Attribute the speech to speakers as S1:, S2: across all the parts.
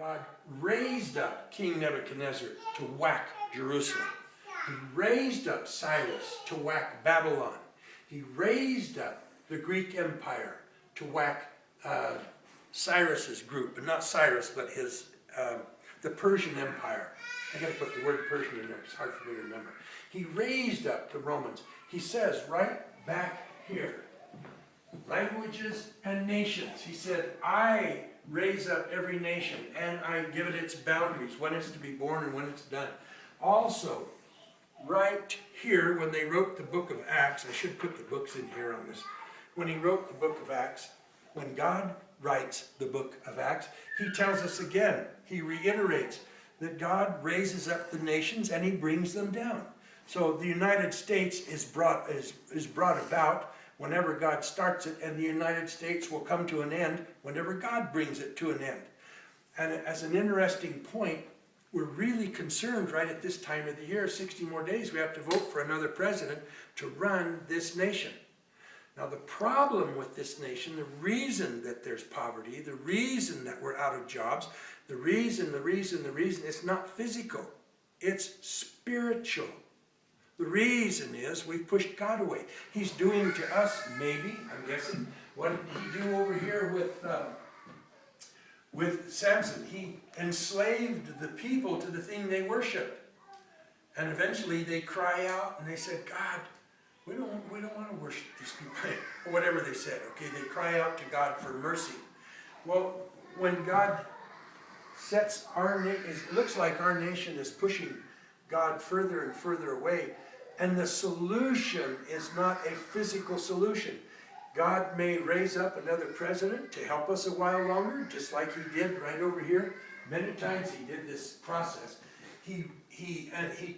S1: God raised up King Nebuchadnezzar to whack Jerusalem. He raised up Cyrus to whack Babylon. He raised up the Greek Empire to whack Cyrus's group, but not Cyrus, but his the Persian Empire. I got to put the word Persian in there, it's hard for me to remember. He raised up the Romans. He says right back here, languages and nations. He said, I raise up every nation and I give it its boundaries, when it's to be born and when it's done. Also, right here, when they wrote the book of Acts, I should put the books in here on this. When he wrote the book of Acts, when God writes the book of Acts, he tells us again, he reiterates that God raises up the nations and he brings them down. So the United States is brought about whenever God starts it, and the United States will come to an end whenever God brings it to an end. And as an interesting point, we're really concerned right at this time of the year, 60 more days, we have to vote for another president to run this nation. Now the problem with this nation, the reason that there's poverty, the reason that we're out of jobs, the reason, it's not physical, it's spiritual. The reason is we've pushed God away. He's doing to us, maybe, I'm guessing, what did he do over here with Samson? He enslaved the people to the thing they worshiped. And eventually they cry out and they said, God, we don't want to worship these people. Or whatever they said, okay? They cry out to God for mercy. Well, when God sets our nation, it looks like our nation is pushing God further and further away. And the solution is not a physical solution. God may raise up another president to help us a while longer, just like he did right over here. Many times he did this process. He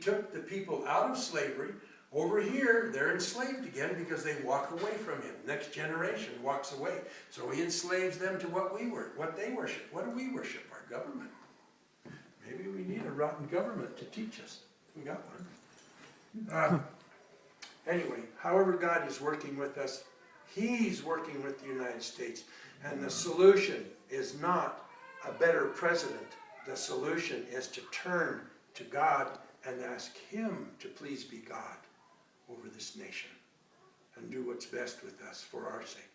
S1: took the people out of slavery. Over here, they're enslaved again because they walk away from him. Next generation walks away. So he enslaves them to what they worship. What do we worship? Our government. Maybe we need a rotten government to teach us. We got one. Anyway, however God is working with us, he's working with the United States. And the solution is not a better president. The solution is to turn to God and ask him to please be God over this nation and do what's best with us for our sake.